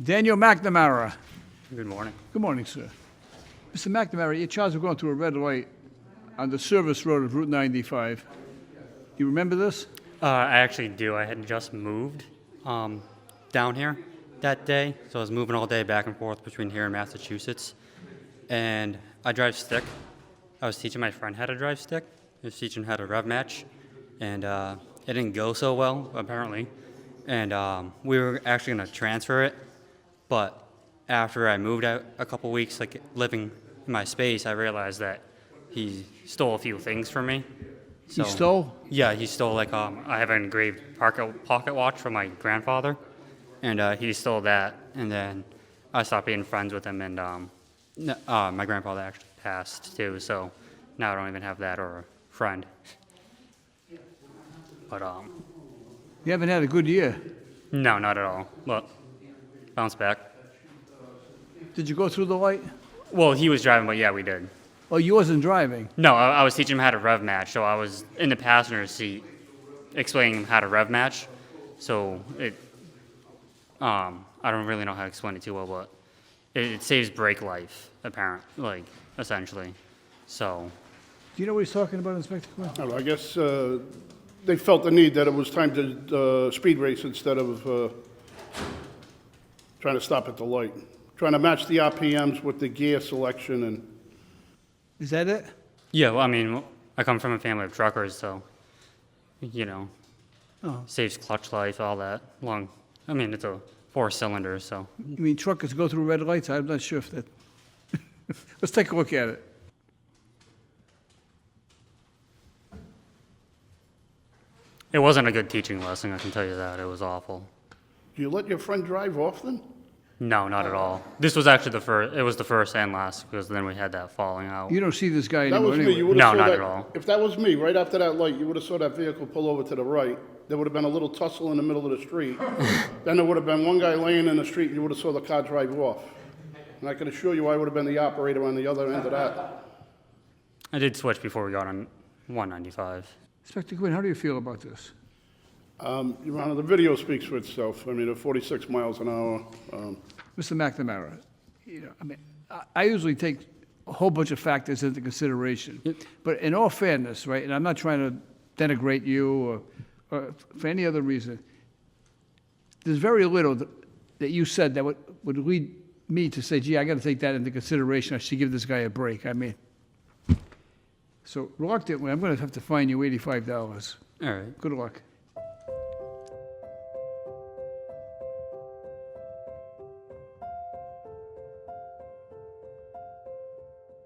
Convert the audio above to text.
Daniel McNamara. Good morning. Good morning, sir. Mr. McNamara, you're charged with going through a red light on the service road of Route 95. Do you remember this? I actually do. I had just moved down here that day, so I was moving all day back and forth between here and Massachusetts. And I drive stick. I was teaching my friend how to drive stick. I was teaching him how to rev match, and it didn't go so well, apparently. And we were actually going to transfer it, but after I moved out a couple weeks, like living in my space, I realized that he stole a few things from me. He stole? Yeah, he stole I have an engraved pocket watch from my grandfather, and he stole that. And then I stopped being friends with him, and my grandfather actually passed too, so now I don't even have that or a friend. But You haven't had a good year. no, not at all. But bounce back. Did you go through the light? Well, he was driving, but yeah, we did. Oh, you wasn't driving. No, I was teaching him how to rev match, so I was in the passenger seat explaining him how to rev match. So I don't really know how to explain it too well, but it saves brake life, essentially. So. Do you know what he's talking about, Inspector Quinn? I don't know, I guess they felt the need that it was time to speed race instead of trying to stop at the light. Trying to match the RPMs with the gear selection and... Is that it? Yeah, well, I mean, I come from a family of truckers, so, saves clutch life, all that. It's a 4-cylinder, so. You mean truckers go through red lights? I'm not sure if that... Let's take a look at it. It wasn't a good teaching lesson, I can tell you that. It was awful. Do you let your friend drive often? No, not at all. This was actually it was the first and last, because then we had that falling out. You don't see this guy That anymore was me. anyway. You would've No, saw not that- at all. If that was me, right after that light, you would have saw that vehicle pull over to the right. There would have been a little tussle in the middle of the street. Then there would have been one guy laying in the street, and you would have saw the car drive off. And I can assure you I would have been the operator on the other end of that. I did switch before we got on 195. Inspector Quinn, how do you feel about this? Your Honor, the video speaks for itself. I mean, at 46 miles an hour. Mr. McNamara, I usually take a whole bunch of factors into consideration. But in all fairness, right, and I'm not trying to denigrate you or for any other reason, there's very little that you said that would lead me to say, gee, I got to take that into consideration. I should give this guy a break. So reluctantly, I'm going to have to fine you $85. All right. Good luck.